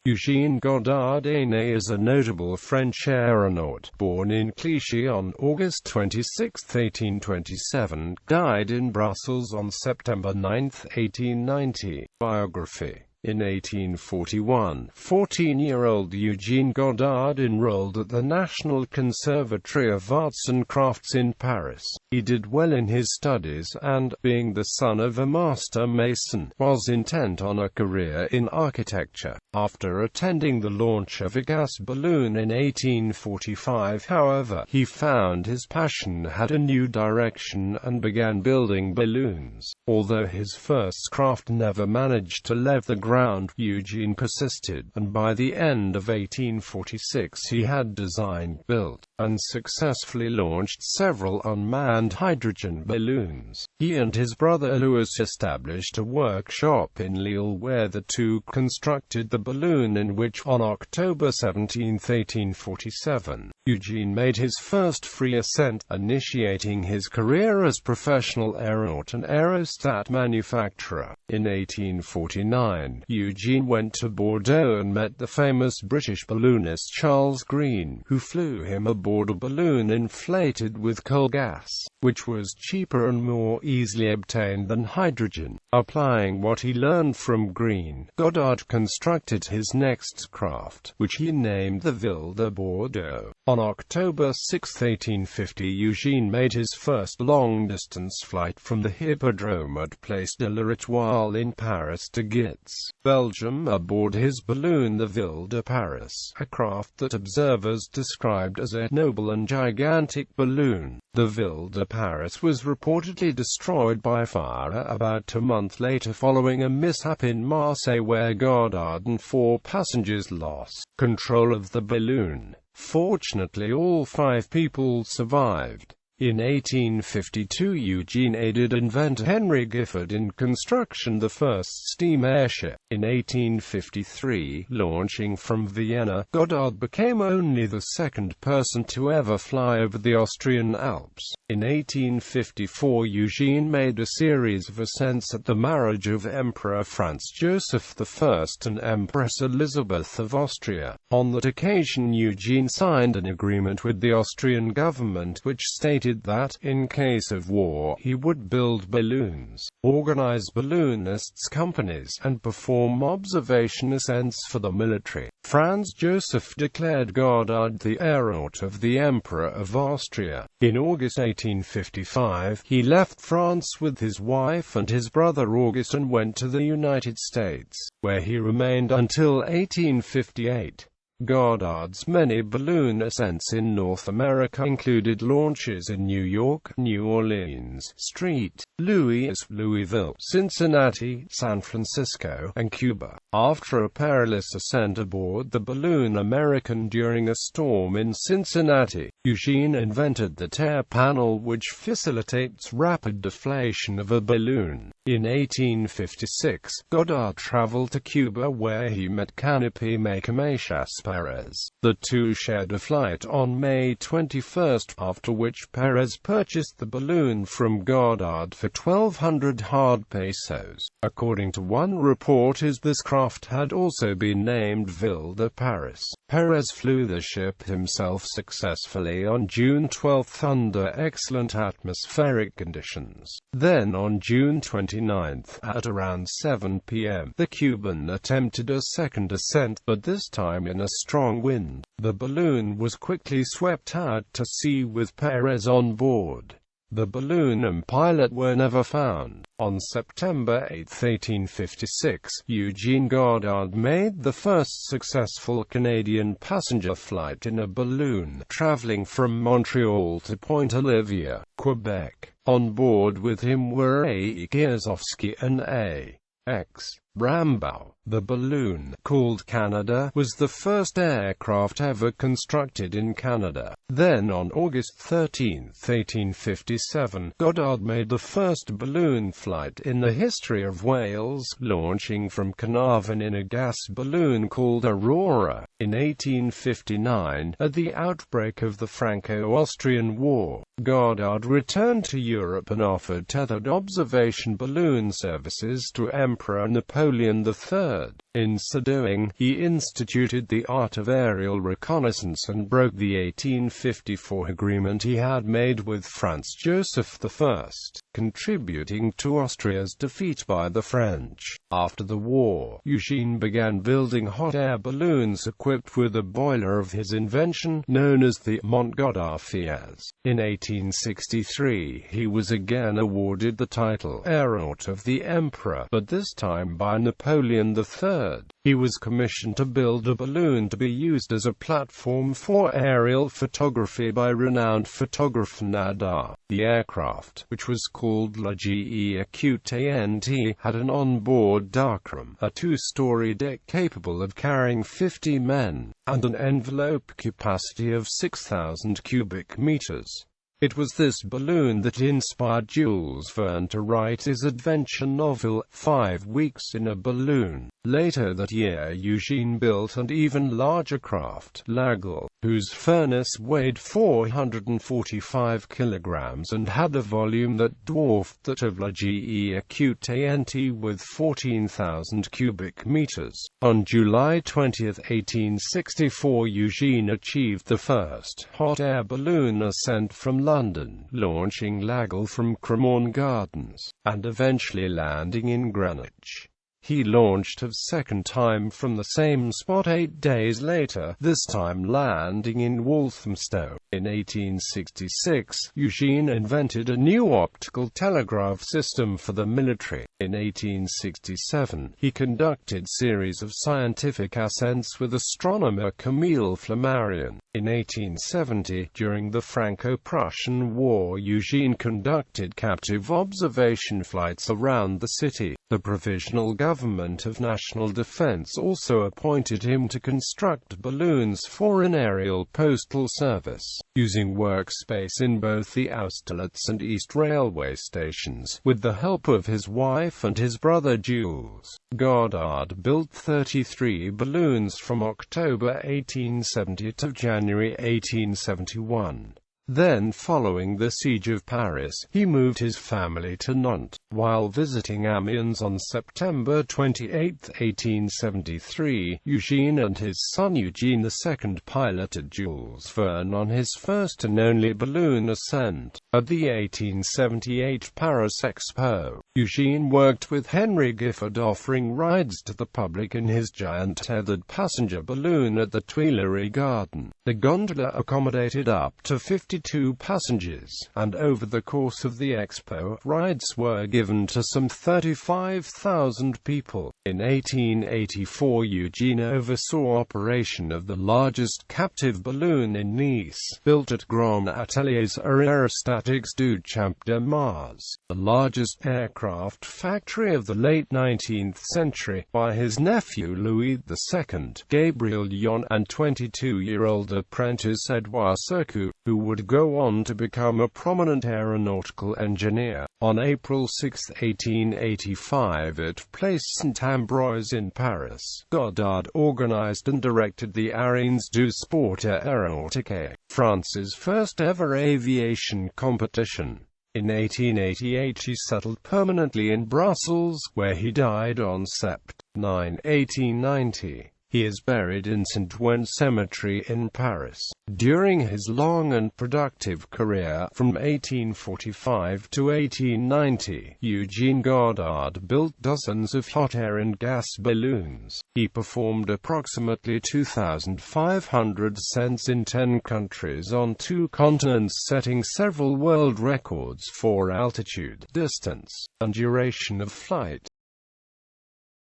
Eugène Godard Ainé is a notable French aeronaut, born in Clichy on August 26, 1827, died in Brussels on September 9, 1890. Biography. In 1841, 14-year-old Eugène Godard enrolled at the National Conservatory of Arts and Crafts in Paris. He did well in his studies and, being the son of a master mason, was intent on a career in architecture. After attending the launch of a gas balloon in 1845, however, he found his passion had a new direction and began building balloons. Although his first craft never managed to leave the ground, Eugène persisted, and by the end of 1846 he had designed, built, and successfully launched several unmanned hydrogen balloons. He and his brother Louis established a workshop in Lille where the two constructed the balloon in which, on October 17, 1847, Eugène made his first free ascent, initiating his career as professional aeronaut and aerostat manufacturer. In 1849, Eugène went to Bordeaux and met the famous British balloonist Charles Green, who flew him aboard a balloon inflated with coal gas, which was cheaper and more easily obtained than hydrogen. Applying what he learned from Green, Godard constructed his next craft, which he named the Ville de Bordeaux. On October 6, 1850, Eugène made his first long-distance flight from the Hippodrome at Place de l'Étoile in Paris to Gitz, Belgium, aboard his balloon the Ville de Paris, a craft that observers described as a noble and gigantic balloon. The Ville de Paris was reportedly destroyed by fire about a month later following a mishap in Marseille where Godard and 4 passengers lost control of the balloon. Fortunately, all 5 people survived. In 1852, Eugène aided inventor Henry Giffard in construction the first steam airship. In 1853, launching from Vienna, Godard became only the second person to ever fly over the Austrian Alps. In 1854, Eugène made a series of ascents at the marriage of Emperor Franz Joseph I and Empress Elizabeth of Austria. On that occasion, Eugène signed an agreement with the Austrian government which stated that, in case of war, he would build balloons, organize balloonists' companies, and perform observation ascents for the military. Franz Joseph declared Godard the aeronaut of the Emperor of Austria. In August 1855, he left France with his wife and his brother August and went to the United States, where he remained until 1858. Godard's many balloon ascents in North America included launches in New York, New Orleans, St. Louis, Louisville, Cincinnati, San Francisco, and Cuba. After a perilous ascent aboard the balloon American during a storm in Cincinnati, Eugène invented the tear panel which facilitates rapid deflation of a balloon. In 1856, Godard traveled to Cuba where he met canopy maker Macias Perez. The two shared a flight on May 21, after which Perez purchased the balloon from Godard for 1,200 hard pesos. According to one report, this craft had also been named Ville de Paris. Perez flew the ship himself successfully on June 12 under excellent atmospheric conditions. Then on June 29, at around 7 p.m., the Cuban attempted a second ascent, but this time in a strong wind. The balloon was quickly swept out to sea with Perez on board. The balloon and pilot were never found. On September 8, 1856, Eugène Godard made the first successful Canadian passenger flight in a balloon, traveling from Montreal to Point Olivia, Quebec. On board with him were A. Kiesowski and A. X. Rambow. The balloon, called Canada, was the first aircraft ever constructed in Canada. Then on August 13, 1857, Godard made the first balloon flight in the history of Wales, launching from Carnarvon in a gas balloon called Aurora. In 1859, at the outbreak of the Franco-Austrian War, Godard returned to Europe and offered tethered observation balloon services to Emperor Napoleon Napoleon III. In so doing, he instituted the art of aerial reconnaissance and broke the 1854 agreement he had made with Franz Joseph I, contributing to Austria's defeat by the French. After the war, Eugène began building hot air balloons equipped with a boiler of his invention, known as the Montgolfiers. In 1863, he was again awarded the title aeronaut of the Emperor, but this time by Napoleon III. He was commissioned to build a balloon to be used as a platform for aerial photography by renowned photographer Nadar. The aircraft, which was called La Geaquant, had an onboard darkroom, a two-story deck capable of carrying 50 men, and an envelope capacity of 6,000 cubic meters. It was this balloon that inspired Jules Verne to write his adventure novel, 5 Weeks in a Balloon. Later that year, Eugène built an even larger craft, L'Aigle, whose furnace weighed 445 kilograms and had a volume that dwarfed that of La Geaquant with 14,000 cubic meters. On July 20, 1864, Eugène achieved the first hot air balloon ascent from London, launching L'Aigle from Cremorne Gardens, and eventually landing in Greenwich. He launched a second time from the same spot 8 days later, this time landing in Walthamstow. In 1866, Eugène invented a new optical telegraph system for the military. In 1867, he conducted series of scientific ascents with astronomer Camille Flammarion. In 1870, during the Franco-Prussian War, Eugène conducted captive observation flights around the city. The Provisional Government of National Defense also appointed him to construct balloons for an aerial postal service, using workspace in both the Austerlitz and East railway stations. With the help of his wife and his brother Jules, Godard built 33 balloons from October 1870 to January 1871. Then, following the siege of Paris, he moved his family to Nantes. While visiting Amiens on September 28, 1873, Eugène and his son Eugene II piloted Jules Verne on his first and only balloon ascent. At the 1878 Paris Expo, Eugène worked with Henry Giffard, offering rides to the public in his giant tethered passenger balloon at the Tuileries Garden. The gondola accommodated up to 52 passengers, and over the course of the expo, rides were given to some 35,000 people. In 1884, Eugène oversaw operation of the largest captive balloon in Nice, built at Grand Ateliers Aérostatiques du Champ de Mars, the largest aircraft factory of the late 19th century, by his nephew Louis II, Gabriel Yon, and 22-year-old apprentice Edouard Surcouf, who would go on to become a prominent aeronautical engineer. On April 6, 1885, at Place Saint-Ambroise in Paris, Godard organized and directed the Arénas du Sport Aéronautique, France's first ever aviation competition. In 1888 he settled permanently in Brussels, where he died on Sept. 9, 1890. He is buried in Saint-Ouen Cemetery in Paris. During his long and productive career, from 1845 to 1890, Eugène Godard built dozens of hot air and gas balloons. He performed approximately 2,500 ascents in 10 countries on 2 continents, setting several world records for altitude, distance, and duration of flight.